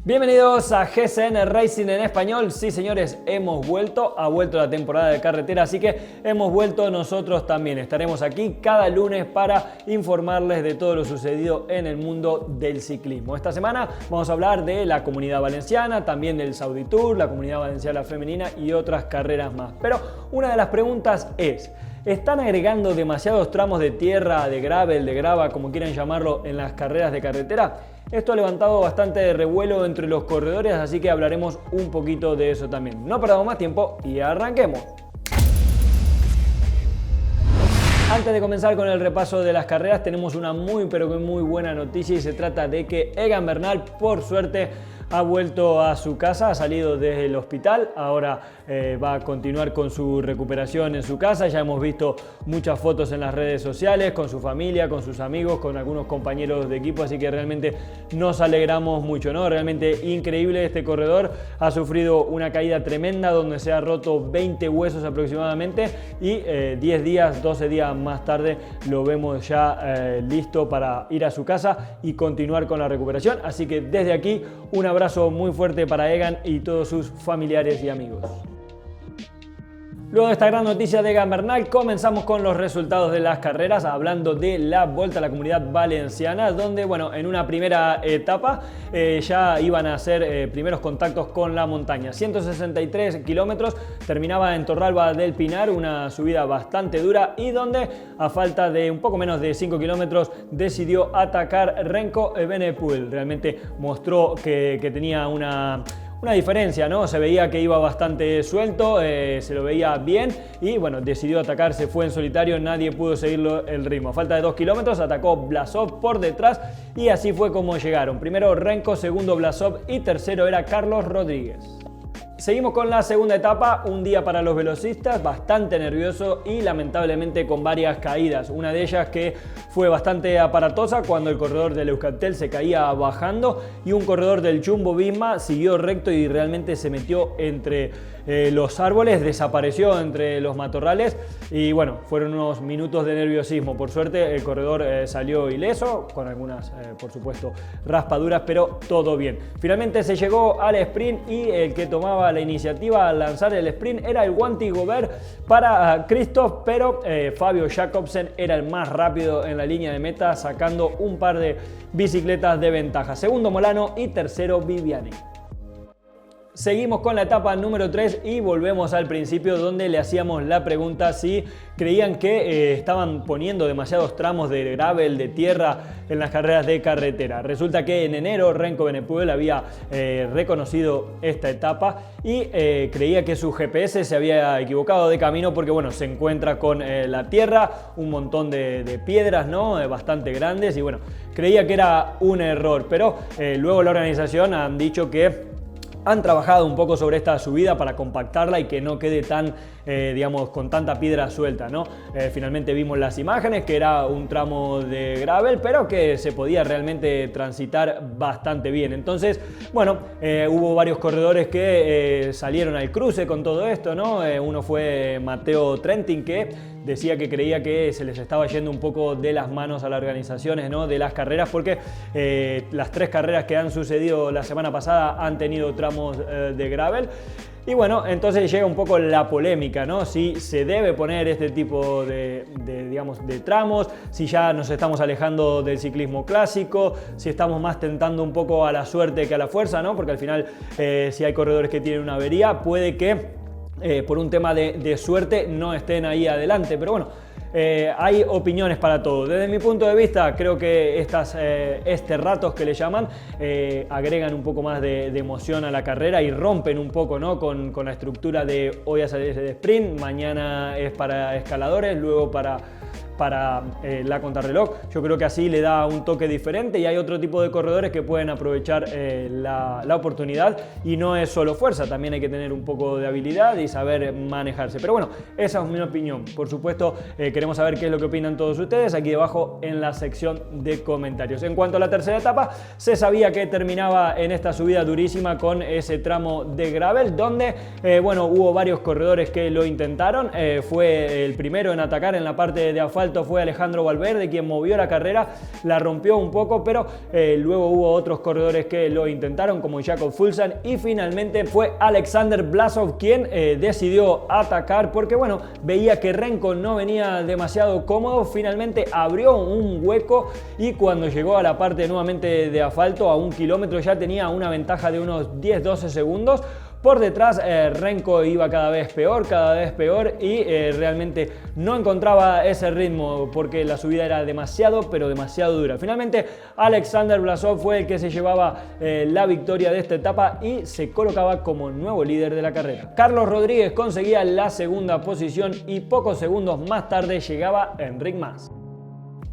Bienvenidos a GCN Racing en español. Sí, señores, ha vuelto la temporada de carretera, así que hemos vuelto nosotros también. Estaremos aquí cada lunes para informarles de todo lo sucedido en el mundo del ciclismo. Esta semana vamos a hablar de la Comunidad Valenciana, también del Saudi Tour, la Comunidad Valenciana Femenina y otras carreras más. Pero una de las preguntas es: ¿están agregando demasiados tramos de tierra, de gravel, de grava, como quieran llamarlo, en las carreras de carretera? Esto ha levantado bastante revuelo entre los corredores, así que hablaremos un poquito de eso también. No perdamos más tiempo y arranquemos. Antes de comenzar con el repaso de las carreras, tenemos una muy buena noticia y se trata de que Egan Bernal, por suerte, ha vuelto a su casa, ha salido desde el hospital, ahora va a continuar con su recuperación en su casa. Ya hemos visto muchas fotos en las redes sociales con su familia, con sus amigos, con algunos compañeros de equipo, así que realmente nos alegramos mucho, ¿no? Realmente increíble. Este corredor ha sufrido una caída tremenda donde se ha roto 20 huesos aproximadamente y 12 días más tarde lo vemos ya listo para ir a su casa y continuar con la recuperación. Así que desde aquí un abrazo muy fuerte para Egan y todos sus familiares y amigos. Luego de esta gran noticia de Egan Bernal, comenzamos con los resultados de las carreras, hablando de la Vuelta a la Comunidad Valenciana, donde, bueno, en una primera etapa ya iban a hacer primeros contactos con la montaña. 163 kilómetros, terminaba en Torralba del Pinar, una subida bastante dura y donde, a falta de un poco menos de 5 kilómetros, decidió atacar Renko Evenepoel. Realmente mostró que tenía una diferencia, ¿no? Se veía que iba bastante suelto, se lo veía bien y bueno, decidió atacar, se fue en solitario, nadie pudo seguirlo el ritmo. A falta de 2 kilómetros atacó Blasov por detrás y así fue como llegaron. Primero Renko, segundo Blasov y tercero era Carlos Rodríguez. Seguimos con la segunda etapa, un día para los velocistas bastante nervioso y lamentablemente con varias caídas. Una de ellas que fue bastante aparatosa cuando el corredor del Euskaltel se caía bajando y un corredor del Jumbo-Visma siguió recto y realmente se metió entre los árboles, desapareció entre los matorrales y bueno, fueron unos minutos de nerviosismo. Por suerte el corredor salió ileso, con algunas por supuesto raspaduras, pero todo bien. Finalmente se llegó al sprint y el que tomaba la iniciativa al lanzar el sprint era el Wanty Gobert para Christoph, pero Fabio Jacobsen era el más rápido en la línea de meta, sacando un par de bicicletas de ventaja. Segundo Molano y tercero Viviani. Seguimos con la etapa número 3 y volvemos al principio, donde le hacíamos la pregunta si creían que estaban poniendo demasiados tramos de gravel, de tierra en las carreras de carretera. Resulta que en enero Renko Evenepoel había reconocido esta etapa y creía que su GPS se había equivocado de camino porque bueno, se encuentra con la tierra, un montón de piedras, ¿no? Bastante grandes y bueno, creía que era un error, pero luego la organización han dicho que han trabajado un poco sobre esta subida para compactarla y que no quede tan, digamos, con tanta piedra suelta, ¿no? Finalmente vimos las imágenes, que era un tramo de gravel, pero que se podía realmente transitar bastante bien. Entonces, bueno, hubo varios corredores que salieron al cruce con todo esto, ¿no? Uno fue Matteo Trentin, que decía que creía que se les estaba yendo un poco de las manos a las organizaciones, ¿no? De las carreras, porque las 3 carreras que han sucedido la semana pasada han tenido tramos de gravel. Y bueno, entonces llega un poco la polémica, ¿no? Si se debe poner este tipo digamos, de tramos, si ya nos estamos alejando del ciclismo clásico, si estamos más tentando un poco a la suerte que a la fuerza, ¿no? Porque al final, si hay corredores que tienen una avería, puede que por un tema de suerte no estén ahí adelante, pero bueno, hay opiniones para todo. Desde mi punto de vista, creo que este ratos que le llaman agregan un poco más de emoción a la carrera y rompen un poco, ¿no? con la estructura de hoy es de sprint, mañana es para escaladores, luego para la contrarreloj. Yo creo que así le da un toque diferente y hay otro tipo de corredores que pueden aprovechar la oportunidad y no es solo fuerza, también hay que tener un poco de habilidad y saber manejarse. Pero bueno, esa es mi opinión. Por supuesto, queremos saber qué es lo que opinan todos ustedes aquí debajo en la sección de comentarios. En cuanto a la tercera etapa, se sabía que terminaba en esta subida durísima con ese tramo de gravel donde, bueno, hubo varios corredores que lo intentaron. Fue el primero en atacar en la parte de asfalto alto fue Alejandro Valverde, quien movió la carrera, la rompió un poco, pero luego hubo otros corredores que lo intentaron, como Jakob Fuglsang, y finalmente fue Alexander Vlasov quien decidió atacar, porque bueno, veía que Renko no venía demasiado cómodo. Finalmente abrió un hueco y cuando llegó a la parte nuevamente de asfalto, a 1 kilómetro, ya tenía una ventaja de unos 10-12 segundos. Por detrás Renko iba cada vez peor y realmente no encontraba ese ritmo porque la subida era demasiado, pero demasiado dura. Finalmente Alexander Vlasov fue el que se llevaba la victoria de esta etapa y se colocaba como nuevo líder de la carrera. Carlos Rodríguez conseguía la segunda posición y pocos segundos más tarde llegaba Enric Mas.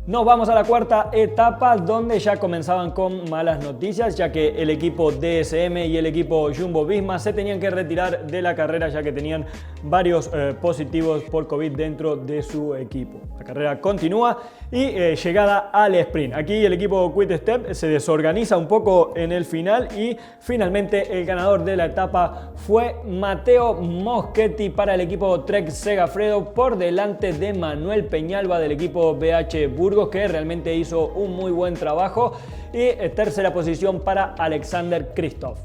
Nos vamos a la cuarta etapa, donde ya comenzaban con malas noticias, ya que el equipo DSM y el equipo Jumbo-Visma se tenían que retirar de la carrera, ya que tenían varios positivos por COVID dentro de su equipo. La carrera continúa y llegada al sprint. Aquí el equipo Quick Step se desorganiza un poco en el final y finalmente el ganador de la etapa fue Matteo Moschetti para el equipo Trek Segafredo, por delante de Manuel Peñalba del equipo BH Burgos, que realmente hizo un muy buen trabajo, y tercera posición para Alexander Kristoff.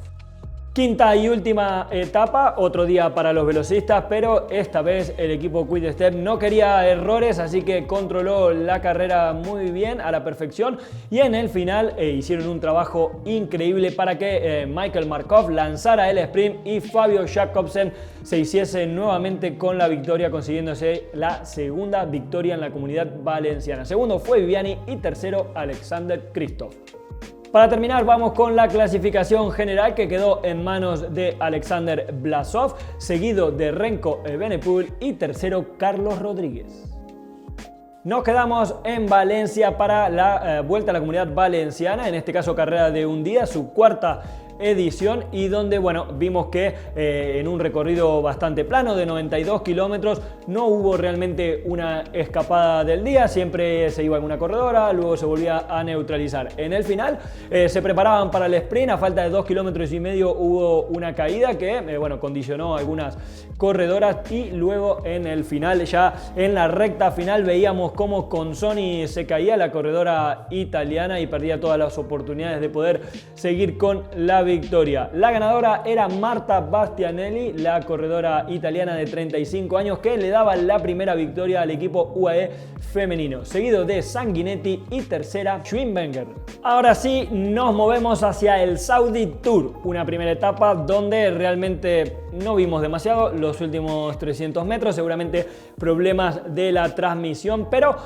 Quinta y última etapa, otro día para los velocistas, pero esta vez el equipo Quick Step no quería errores, así que controló la carrera muy bien, a la perfección, y en el final hicieron un trabajo increíble para que Michael Markov lanzara el sprint y Fabio Jakobsen se hiciese nuevamente con la victoria, consiguiéndose la segunda victoria en la Comunidad Valenciana. Segundo fue Viviani y tercero Alexander Kristoff. Para terminar, vamos con la clasificación general, que quedó en manos de Alexander Vlasov, seguido de Renko Evenepoel y tercero Carlos Rodríguez. Nos quedamos en Valencia para la Vuelta a la Comunidad Valenciana, en este caso carrera de un día, su cuarta edición, y donde bueno, vimos que en un recorrido bastante plano de 92 kilómetros no hubo realmente una escapada del día, siempre se iba en una corredora, luego se volvía a neutralizar. En el final se preparaban para el sprint, a falta de 2,5 kilómetros hubo una caída que bueno, condicionó a algunas corredoras, y luego en el final, ya en la recta final, veíamos cómo Consoni se caía, la corredora italiana, y perdía todas las oportunidades de poder seguir con la victoria. La ganadora era Marta Bastianelli, la corredora italiana de 35 años, que le daba la primera victoria al equipo UAE femenino, seguido de Sanguinetti y tercera Schwinberger. Ahora sí, nos movemos hacia el Saudi Tour, una primera etapa donde realmente no vimos demasiado los últimos 300 metros, seguramente problemas de la transmisión, pero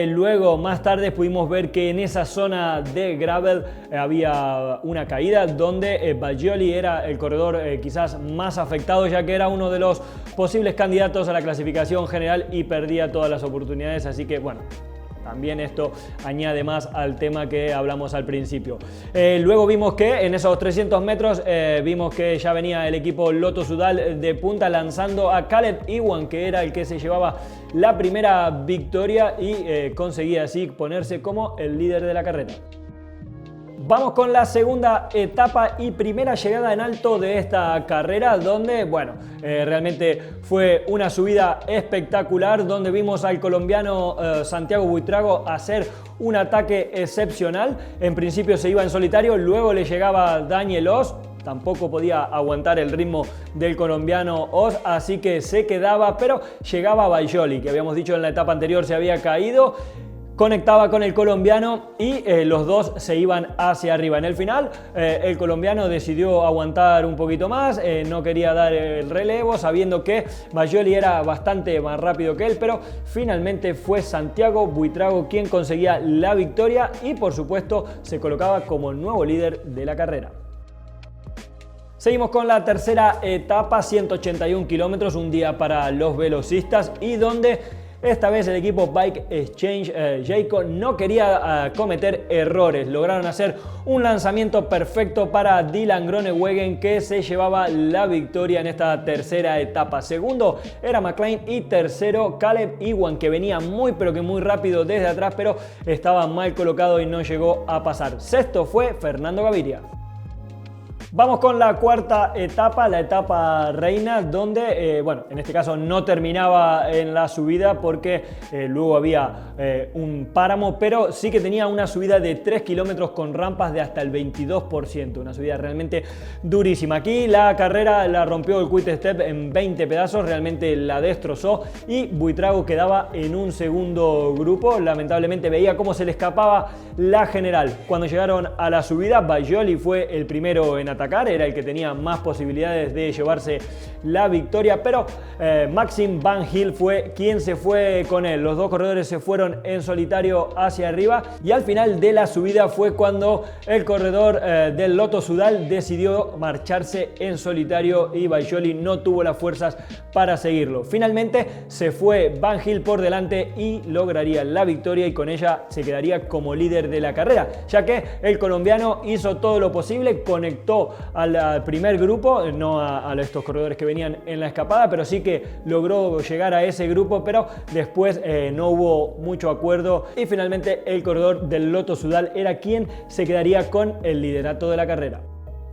luego más tarde pudimos ver que en esa zona de gravel había una caída donde Baggioli era el corredor quizás más afectado, ya que era uno de los posibles candidatos a la clasificación general y perdía todas las oportunidades, así que bueno, también esto añade más al tema que hablamos al principio. Luego vimos que en esos 300 metros vimos que ya venía el equipo Lotto Soudal de punta, lanzando a Caleb Ewan, que era el que se llevaba la primera victoria y conseguía así ponerse como el líder de la carrera. Vamos con la segunda etapa y primera llegada en alto de esta carrera, donde bueno, realmente fue una subida espectacular, donde vimos al colombiano Santiago Buitrago hacer un ataque excepcional. En principio se iba en solitario, luego le llegaba Daniel Oss, tampoco podía aguantar el ritmo del colombiano Oss, así que se quedaba, pero llegaba Baggioli, que habíamos dicho en la etapa anterior se había caído. Conectaba con el colombiano y los dos se iban hacia arriba. En el final el colombiano decidió aguantar un poquito más, no quería dar el relevo, sabiendo que Baggioli era bastante más rápido que él, pero finalmente fue Santiago Buitrago quien conseguía la victoria y por supuesto se colocaba como nuevo líder de la carrera. Seguimos con la tercera etapa, 181 kilómetros, un día para los velocistas, y donde esta vez el equipo Bike Exchange Jayco no quería cometer errores. Lograron hacer un lanzamiento perfecto para Dylan Groenewegen, que se llevaba la victoria en esta tercera etapa. Segundo era McLean y tercero Caleb Ewan, que venía muy pero que muy rápido desde atrás, pero estaba mal colocado y no llegó a pasar. Sexto fue Fernando Gaviria. Vamos con la cuarta etapa, la etapa reina, donde, bueno, en este caso no terminaba en la subida porque luego había un páramo, pero sí que tenía una subida de 3 kilómetros con rampas de hasta el 22%, una subida realmente durísima. Aquí la carrera la rompió el Quick Step en 20 pedazos, realmente la destrozó y Buitrago quedaba en un segundo grupo. Lamentablemente veía cómo se le escapaba la general. Cuando llegaron a la subida, Bajoli fue el primero en atacar, era el que tenía más posibilidades de llevarse la victoria, pero Maxim Van Gils fue quien se fue con él. Los dos corredores se fueron en solitario hacia arriba y al final de la subida fue cuando el corredor del Lotto Soudal decidió marcharse en solitario y Bajoli no tuvo las fuerzas para seguirlo. Finalmente se fue Van Gils por delante y lograría la victoria y con ella se quedaría como líder de la carrera, ya que el colombiano hizo todo lo posible, conectó al primer grupo, no a estos corredores que venían en la escapada, pero sí que logró llegar a ese grupo, pero después no hubo mucho acuerdo y finalmente el corredor del Lotto Soudal era quien se quedaría con el liderato de la carrera.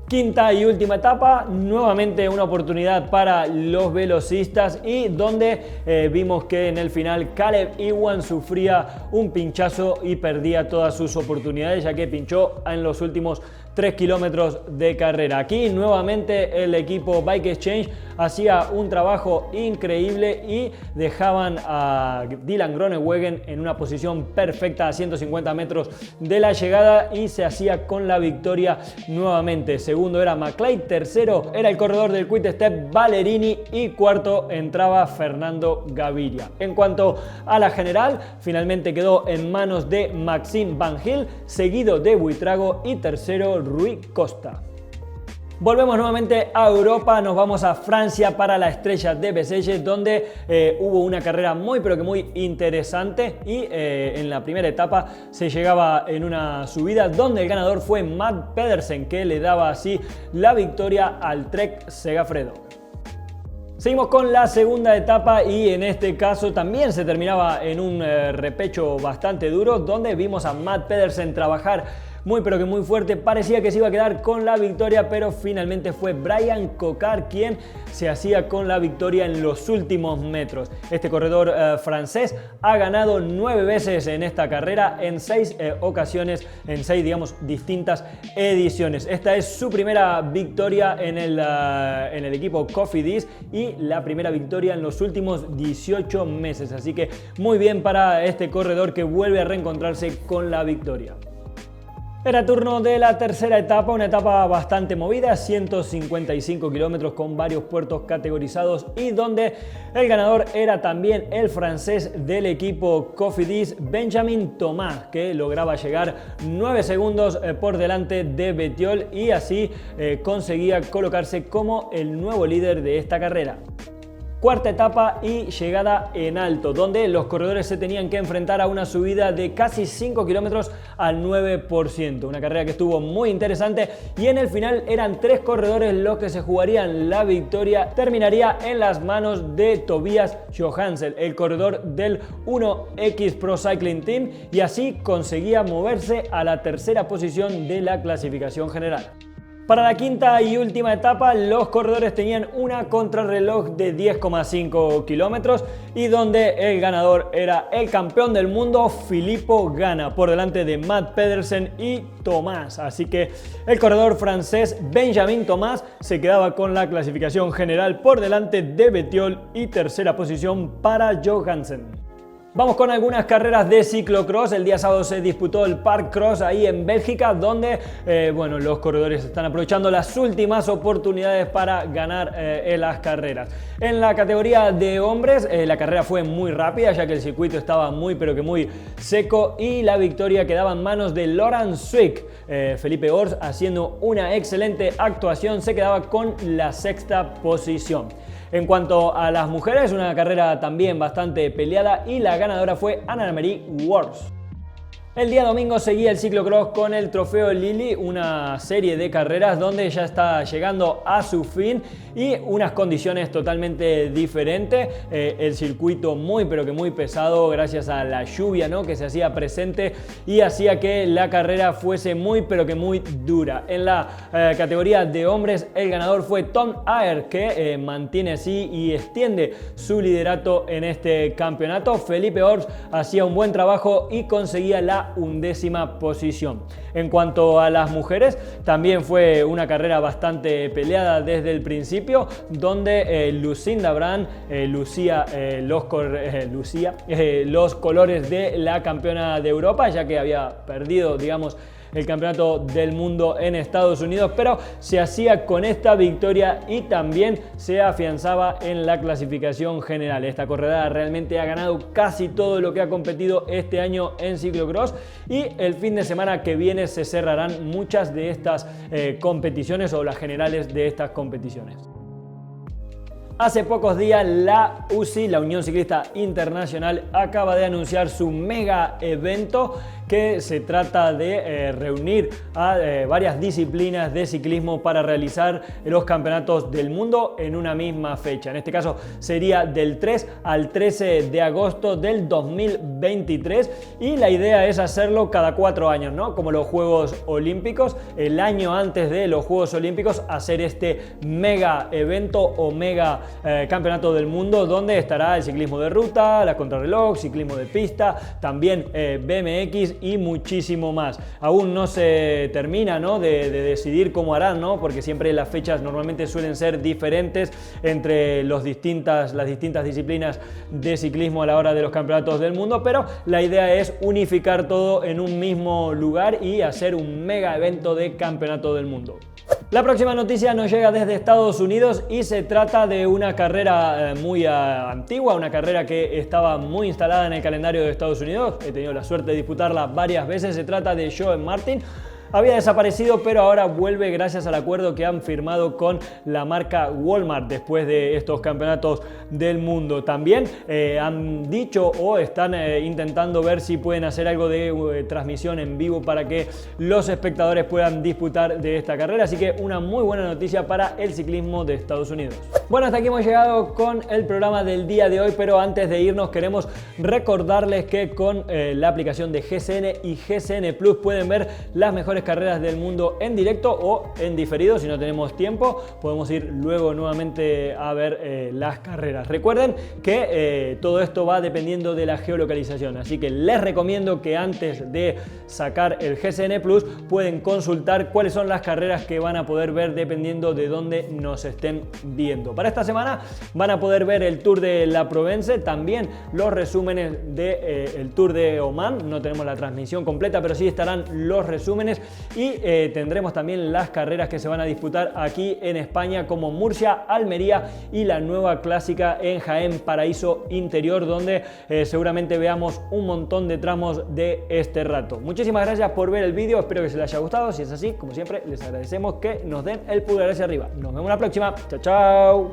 Quinta y última etapa, nuevamente una oportunidad para los velocistas y donde vimos que en el final Caleb Ewan sufría un pinchazo y perdía todas sus oportunidades, ya que pinchó en los últimos 3 kilómetros de carrera. Aquí nuevamente el equipo Bike Exchange hacía un trabajo increíble y dejaban a Dylan Groenewegen en una posición perfecta a 150 metros de la llegada y se hacía con la victoria nuevamente. Segundo era McLeod, tercero era el corredor del Quick Step Ballerini y cuarto entraba Fernando Gaviria. En cuanto a la general, finalmente quedó en manos de Maxim Van Gils, seguido de Buitrago y tercero Rui Costa. Volvemos nuevamente a Europa, nos vamos a Francia para la Estrella de Bessèges, donde hubo una carrera muy pero que muy interesante y en la primera etapa se llegaba en una subida donde el ganador fue Matt Pedersen, que le daba así la victoria al Trek Segafredo. Seguimos con la segunda etapa y en este caso también se terminaba en un repecho bastante duro, donde vimos a Matt Pedersen trabajar muy pero que muy fuerte. Parecía que se iba a quedar con la victoria, pero finalmente fue Brian Cocard quien se hacía con la victoria en los últimos metros. Este corredor francés ha ganado 9 veces en esta carrera, en 6 ocasiones, en 6 digamos distintas ediciones. Esta es su primera victoria en el equipo Cofidis y la primera victoria en los últimos 18 meses. Así que muy bien para este corredor que vuelve a reencontrarse con la victoria. Era turno de la tercera etapa, una etapa bastante movida, 155 kilómetros con varios puertos categorizados y donde el ganador era también el francés del equipo Cofidis, Benjamin Thomas, que lograba llegar 9 segundos por delante de Bettiol y así conseguía colocarse como el nuevo líder de esta carrera. Cuarta etapa y llegada en alto, donde los corredores se tenían que enfrentar a una subida de casi 5 kilómetros al 9%. Una carrera que estuvo muy interesante y en el final eran 3 corredores los que se jugarían la victoria. Terminaría en las manos de Tobias Johansen, el corredor del 1X Pro Cycling Team, y así conseguía moverse a la tercera posición de la clasificación general. Para la quinta y última etapa, los corredores tenían una contrarreloj de 10,5 kilómetros y donde el ganador era el campeón del mundo, Filippo Ganna, por delante de Matt Pedersen y Thomas. Así que el corredor francés Benjamin Thomas se quedaba con la clasificación general por delante de Bettiol y tercera posición para Johansen. Vamos con algunas carreras de ciclocross. El día sábado se disputó el Park Cross ahí en Bélgica, donde bueno, los corredores están aprovechando las últimas oportunidades para ganar en las carreras. En la categoría de hombres, la carrera fue muy rápida, ya que el circuito estaba muy pero que muy seco y la victoria quedaba en manos de Laurent Swick. Felipe Ors, haciendo una excelente actuación, se quedaba con la sexta posición. En cuanto a las mujeres, una carrera también bastante peleada y la ganadora fue Anna-Marie Worth. El día domingo seguía el ciclocross con el Trofeo Lilly, una serie de carreras donde ya está llegando a su fin y unas condiciones totalmente diferentes. El circuito muy pero que muy pesado gracias a la lluvia, ¿no?, que se hacía presente y hacía que la carrera fuese muy pero que muy dura. En la categoría de hombres el ganador fue Tom Ayer, que mantiene así y extiende su liderato en este campeonato. Felipe Ors hacía un buen trabajo y conseguía la 11ª posición. En cuanto a las mujeres, también fue una carrera bastante peleada desde el principio, donde Lucinda Brand lucía los colores de la campeona de Europa, ya que había perdido, digamos, el campeonato del mundo en Estados Unidos, pero se hacía con esta victoria y también se afianzaba en la clasificación general. Esta corredora realmente ha ganado casi todo lo que ha competido este año en ciclocross y el fin de semana que viene se cerrarán muchas de estas competiciones o las generales de estas competiciones. Hace pocos días la UCI, la Unión Ciclista Internacional, acaba de anunciar su mega evento, que se trata de reunir a varias disciplinas de ciclismo para realizar los campeonatos del mundo en una misma fecha. En este caso sería del 3 al 13 de agosto del 2023 y la idea es hacerlo cada 4 años, ¿no?, como los Juegos Olímpicos. El año antes de los Juegos Olímpicos hacer este mega evento o mega campeonato del mundo, donde estará el ciclismo de ruta, la contrarreloj, ciclismo de pista, también BMX y muchísimo más. Aún no se termina, ¿no?, de decidir cómo harán, ¿no?, porque siempre las fechas normalmente suelen ser diferentes entre las distintas disciplinas de ciclismo a la hora de los campeonatos del mundo, pero la idea es unificar todo en un mismo lugar y hacer un mega evento de campeonato del mundo. La próxima noticia nos llega desde Estados Unidos y se trata de una carrera muy antigua, una carrera que estaba muy instalada en el calendario de Estados Unidos. He tenido la suerte de disputarla varias veces. Se trata de Joan Martin. Había desaparecido, pero ahora vuelve gracias al acuerdo que han firmado con la marca Walmart después de estos campeonatos del mundo. También han dicho o están intentando ver si pueden hacer algo de transmisión en vivo para que los espectadores puedan disputar de esta carrera. Así que una muy buena noticia para el ciclismo de Estados Unidos. Bueno, hasta aquí hemos llegado con el programa del día de hoy, pero antes de irnos queremos recordarles que con la aplicación de GCN y GCN Plus pueden ver las mejores carreras del mundo en directo o en diferido. Si no tenemos tiempo, podemos ir luego nuevamente a ver las carreras. Recuerden que todo esto va dependiendo de la geolocalización, así que les recomiendo que antes de sacar el GCN Plus pueden consultar cuáles son las carreras que van a poder ver dependiendo de dónde nos estén viendo. Para esta semana van a poder ver el Tour de la Provence, también los resúmenes del Tour de Oman. No tenemos la transmisión completa, pero sí estarán los resúmenes. Y tendremos también las carreras que se van a disputar aquí en España, como Murcia, Almería y la nueva clásica en Jaén, Paraíso Interior, donde seguramente veamos un montón de tramos de este rato. Muchísimas gracias por ver el vídeo, espero que les haya gustado. Si es así, como siempre, les agradecemos que nos den el pulgar hacia arriba. Nos vemos la próxima. Chao, chao.